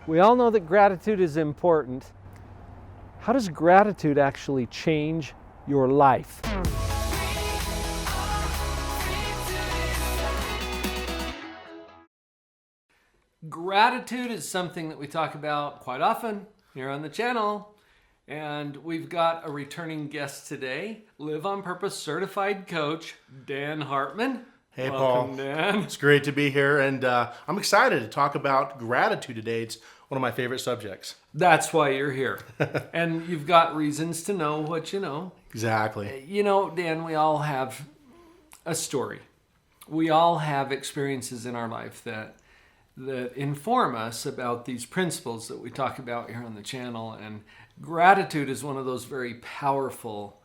We all know that gratitude is important. How does gratitude actually change your life? Gratitude is something that we talk about quite often here on the channel. And we've got a returning guest today, Live on Purpose certified coach, Dan Hartman. Hey, Welcome, Paul. Dan. It's great to be here, and I'm excited to talk about gratitude today. It's one of my favorite subjects. That's why you're here. And you've got reasons to know what you know. Exactly. You know, Dan, we all have a story. We all have experiences in our life that inform us about these principles that we talk about here on the channel. And gratitude is one of those very powerful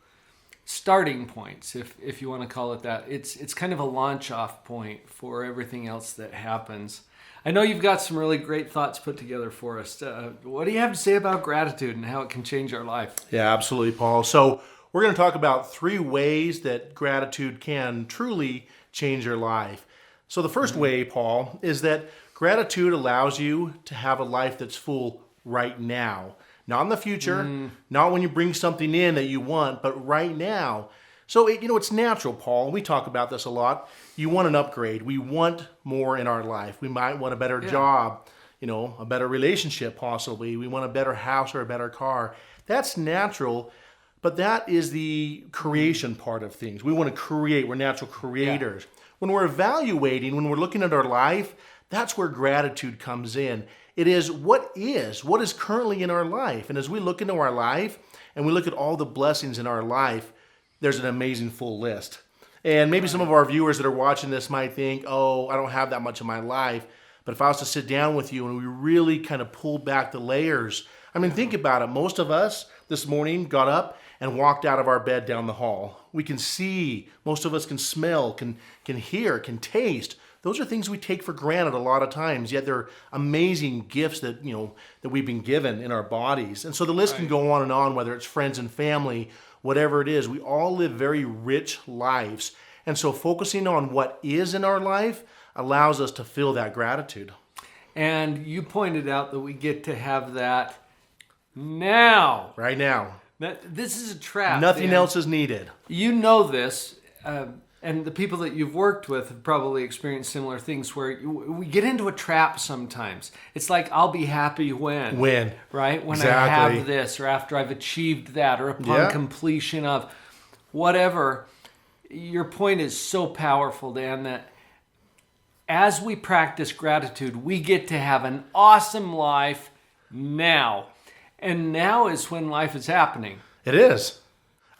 starting points, if you want to call it that. It's kind of a launch off point for everything else that happens. I know you've got some really great thoughts put together for us. What do you have to say about gratitude and how it can change our life? Yeah, absolutely, Paul. So we're going to talk about 3 ways that gratitude can truly change your life. So the first way, Paul, is that gratitude allows you to have a life that's full right now. Not in the future, not when you bring something in that you want, but right now. So, it's natural, Paul. We talk about this a lot. You want an upgrade. We want more in our life. We might want a better job, a better relationship possibly. We want a better house or a better car. That's natural, but that is the creation part of things. We want to create. We're natural creators. Yeah. When we're evaluating, when we're looking at our life, that's where gratitude comes in. It is what is currently in our life. And as we look into our life and we look at all the blessings in our life, there's an amazing full list. And maybe some of our viewers that are watching this might think, oh, I don't have that much in my life. But if I was to sit down with you and we really kind of pull back the layers, think about it. Most of us this morning got up and walked out of our bed down the hall. We can see, most of us can smell, can hear, can taste. Those are things we take for granted a lot of times, yet they're amazing gifts that we've been given in our bodies. And so the list can go on and on, whether it's friends and family, whatever it is. We all live very rich lives. And so focusing on what is in our life allows us to feel that gratitude. And you pointed out that we get to have that now. Right now. This is a trap. Nothing Dan. else is needed. You know this. And the people that you've worked with have probably experienced similar things where we get into a trap sometimes. It's like, I'll be happy when. Right? When exactly. I have this, or after I've achieved that, or upon completion of whatever. Your point is so powerful, Dan, that as we practice gratitude, we get to have an awesome life now. And now is when life is happening. It is.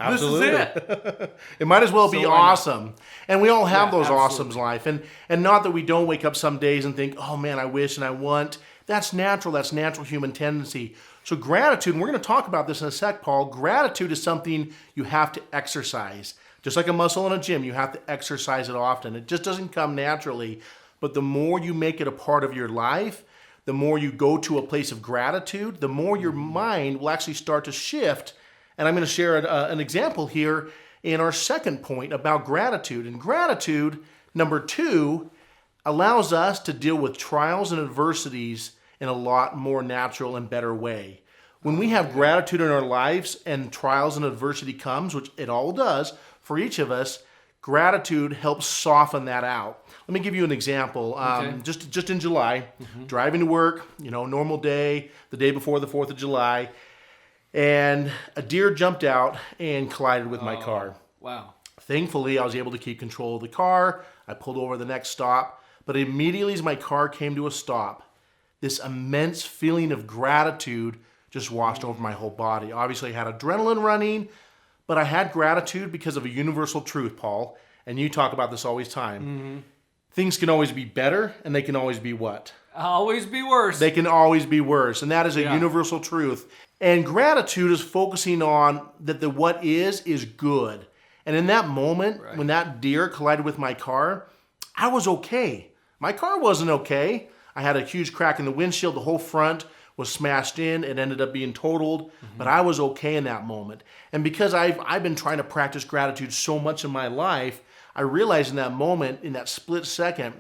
Absolutely. This is it. It might as well be awesome. And we all have those absolutely. awesomes in life. And not that we don't wake up some days and think, oh man, I wish and I want. That's natural. That's natural human tendency. So gratitude, and we're going to talk about this in a sec, Paul. Gratitude is something you have to exercise. Just like a muscle in a gym, you have to exercise it often. It just doesn't come naturally. But the more you make it a part of your life, the more you go to a place of gratitude, the more your mind will actually start to shift. And I'm going to share an example here in our second point about gratitude. And gratitude, number 2, allows us to deal with trials and adversities in a lot more natural and better way. When we have gratitude in our lives and trials and adversity comes, which it all does for each of us, gratitude helps soften that out. Let me give you an example. Just in July, driving to work, normal day, the day before the 4th of July, and a deer jumped out and collided with my car. Wow. Thankfully, I was able to keep control of the car. I pulled over the next stop, but immediately as my car came to a stop, this immense feeling of gratitude just washed over my whole body. Obviously, I had adrenaline running, but I had gratitude because of a universal truth, Paul, and you talk about this always time. Things can always be better, and they can always be what? Always be worse. They can always be worse, and that is a universal truth. And gratitude is focusing on that the what is good. And in that moment, when that deer collided with my car, I was okay. My car wasn't okay. I had a huge crack in the windshield. The whole front was smashed in. It ended up being totaled. But I was okay in that moment. And because I've been trying to practice gratitude so much in my life, I realized in that moment, in that split second,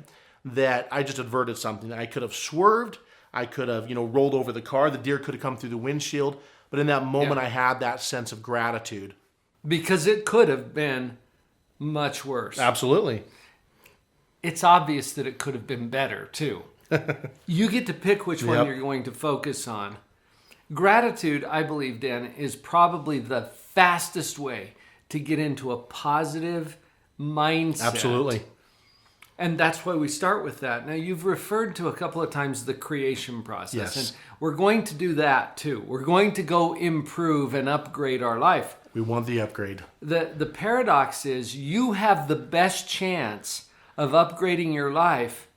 that I just averted something. I could have swerved. I could have, rolled over the car. The deer could have come through the windshield. But in that moment, Yeah. I had that sense of gratitude. Because it could have been much worse. Absolutely. It's obvious that it could have been better, too. You get to pick which one Yep. you're going to focus on. Gratitude, I believe, Dan, is probably the fastest way to get into a positive mindset. Absolutely. And that's why we start with that. Now, you've referred to a couple of times the creation process. Yes. And we're going to do that, too. We're going to go improve and upgrade our life. We want the upgrade. The paradox is you have the best chance of upgrading your life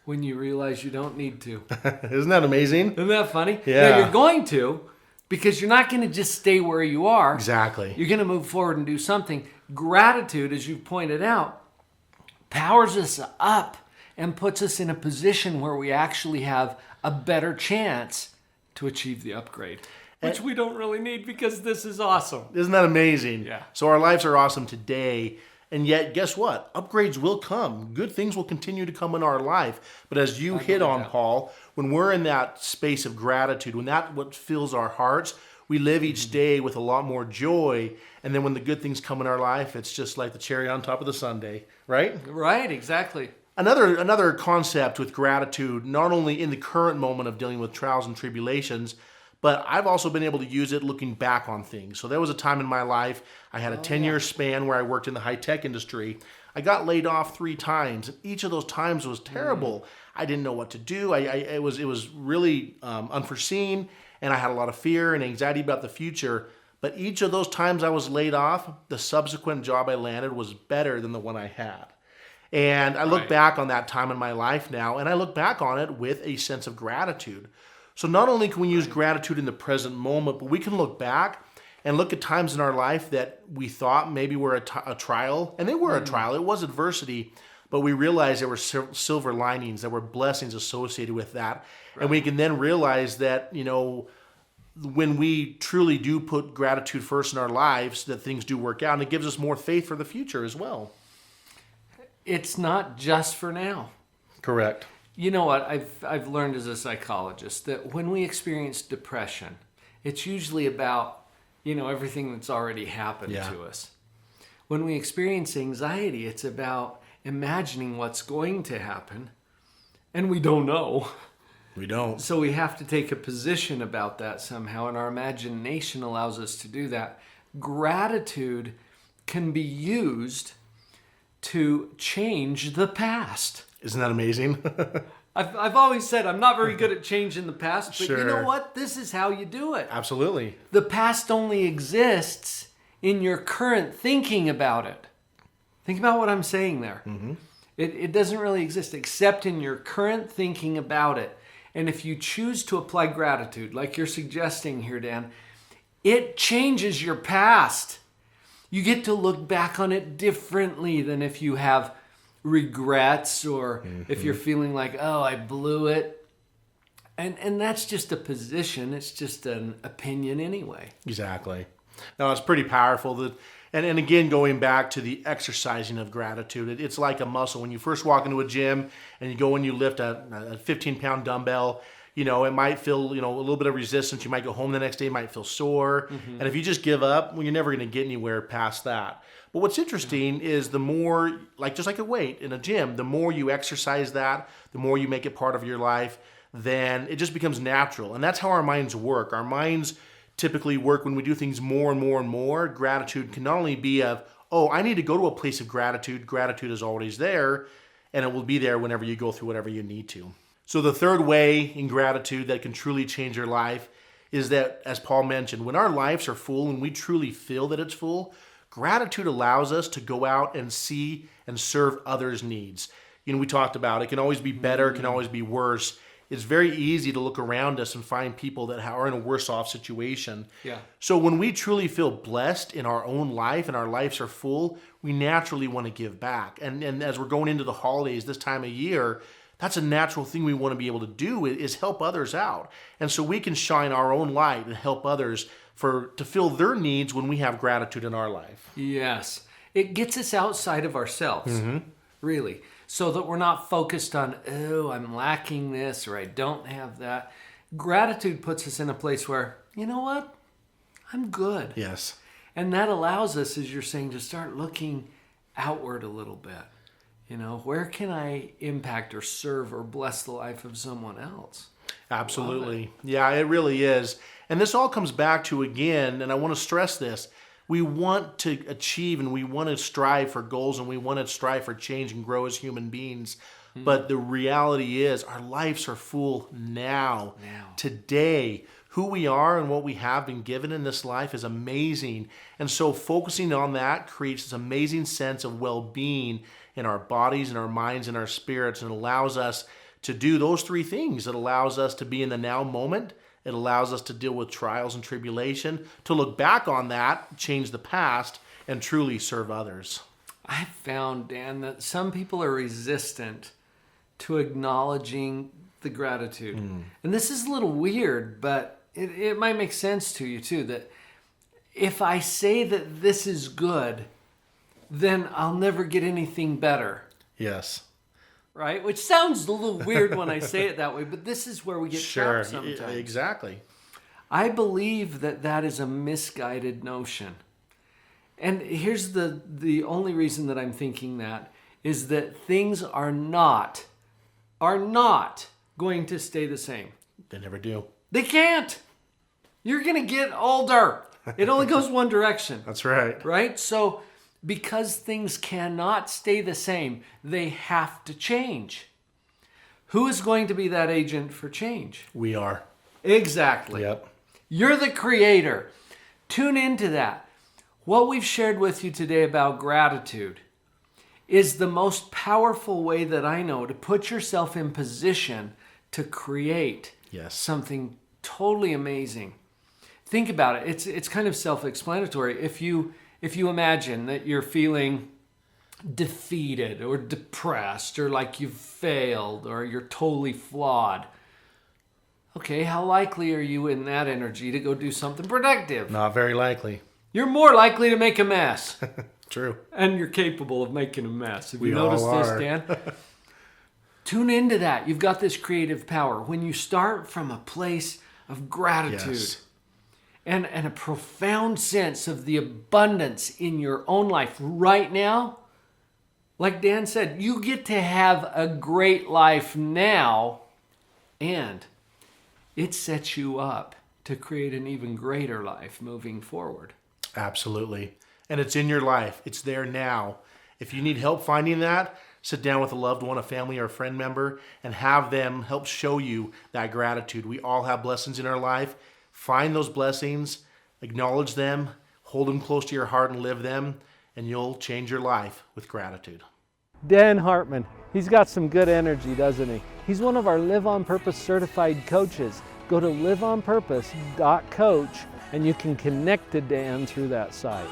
when you realize you don't need to. Isn't that amazing? Isn't that funny? Yeah. Now, you're going to, because you're not going to just stay where you are. Exactly. You're going to move forward and do something. Gratitude, as you pointed out, powers us up and puts us in a position where we actually have a better chance to achieve the upgrade, which we don't really need because this is awesome. Isn't that amazing? Yeah. So our lives are awesome today. And yet, guess what? Upgrades will come. Good things will continue to come in our life. But as you hit on, Paul, when we're in that space of gratitude, when that's what fills our hearts, we live each day with a lot more joy. And then when the good things come in our life, it's just like the cherry on top of the sundae, right? Right, exactly. Another concept with gratitude, not only in the current moment of dealing with trials and tribulations, but I've also been able to use it looking back on things. So there was a time in my life, I had a 10-year span where I worked in the high-tech industry. I got laid off 3 times. Each of those times was terrible. I didn't know what to do. It was really unforeseen, and I had a lot of fear and anxiety about the future. But each of those times I was laid off, the subsequent job I landed was better than the one I had. And I look back on that time in my life now, and I look back on it with a sense of gratitude. So not only can we use gratitude in the present moment, but we can look back and look at times in our life that we thought maybe were a trial. And they were a trial. It was adversity. But we realized there were silver linings. There were blessings associated with that. Right. And we can then realize that, when we truly do put gratitude first in our lives, that things do work out. And it gives us more faith for the future as well. It's not just for now. Correct. You know what? I've learned as a psychologist that when we experience depression, it's usually about, everything that's already happened to us. When we experience anxiety, it's about imagining what's going to happen, and we don't know. We don't. So we have to take a position about that somehow, and our imagination allows us to do that. Gratitude can be used to change the past. Isn't that amazing? I've always said I'm not very good at changing the past, but Sure. you know what? This is how you do it. Absolutely. The past only exists in your current thinking about it. Think about what I'm saying there. Mm-hmm. It doesn't really exist except in your current thinking about it. And if you choose to apply gratitude, like you're suggesting here, Dan, it changes your past. You get to look back on it differently than if you have regrets or if you're feeling like, oh, I blew it. And that's just a position. It's just an opinion anyway. Exactly. No, it's pretty powerful. And again, going back to the exercising of gratitude, it's like a muscle. When you first walk into a gym and you go and you lift a 15-pound dumbbell, it might feel, a little bit of resistance. You might go home the next day, might feel sore. Mm-hmm. And if you just give up, well, you're never going to get anywhere past that. But what's interesting is the more, just like a weight in a gym, the more you exercise that, the more you make it part of your life, then it just becomes natural. And that's how our minds work. Our minds typically work when we do things more and more and more. Gratitude can not only be of, oh, I need to go to a place of gratitude. Gratitude is always there, and it will be there whenever you go through whatever you need to. So the third way in gratitude that can truly change your life is that, as Paul mentioned, when our lives are full and we truly feel that it's full, gratitude allows us to go out and see and serve others' needs. We talked about it can always be better, it can always be worse. It's very easy to look around us and find people that are in a worse off situation. Yeah. So when we truly feel blessed in our own life and our lives are full, we naturally want to give back. And as we're going into the holidays this time of year, that's a natural thing we want to be able to do is help others out. And so we can shine our own light and help others to fill their needs when we have gratitude in our life. Yes. It gets us outside of ourselves, really. so that we're not focused on, oh, I'm lacking this or I don't have that. Gratitude puts us in a place where, you know what? I'm good. Yes. And that allows us, as you're saying, to start looking outward a little bit. You know, where can I impact or serve or bless the life of someone else? Absolutely. Yeah, it really is. And this all comes back to, again, and I want to stress this, we want to achieve and we want to strive for goals and we want to strive for change and grow as human beings. But the reality is our lives are full now. Today. Who we are and what we have been given in this life is amazing. And so focusing on that creates this amazing sense of well-being in our bodies and our minds and our spirits, and allows us to do those three things. It allows us to be in the now moment. It allows us to deal with trials and tribulation, to look back on that, change the past, and truly serve others. I've found, Dan, that some people are resistant to acknowledging the gratitude. And this is a little weird, but it might make sense to you too, that if I say that this is good, then I'll never get anything better. Yes. Right? Which sounds a little weird when I say it that way, but this is where we get trapped sometimes. Exactly. I believe that that is a misguided notion. And here's the only reason that I'm thinking that is that things are not going to stay the same. They never do. They can't. You're going to get older. It only goes one direction. That's right. Right? So because things cannot stay the same, they have to change. Who is going to be that agent for change? We are. Exactly. Yep. You're the creator. Tune into that. What we've shared with you today about gratitude is the most powerful way that I know to put yourself in position to create something totally amazing. Think about it. It's kind of self-explanatory. If you imagine that you're feeling defeated or depressed or like you've failed or you're totally flawed, okay, how likely are you in that energy to go do something productive? Not very likely. You're more likely to make a mess. True. And you're capable of making a mess. Have you all noticed this, are. Dan? Tune into that. You've got this creative power. When you start from a place of gratitude and a profound sense of the abundance in your own life right now, like Dan said, you get to have a great life now, and it sets you up to create an even greater life moving forward. Absolutely. And it's in your life. It's there now. If you need help finding that, sit down with a loved one, a family, or a friend member, and have them help show you that gratitude. We all have blessings in our life. Find those blessings, acknowledge them, hold them close to your heart and live them, and you'll change your life with gratitude. Dan Hartman, he's got some good energy, doesn't he? He's one of our Live on Purpose certified coaches. Go to liveonpurpose.coach and you can connect to Dan through that site.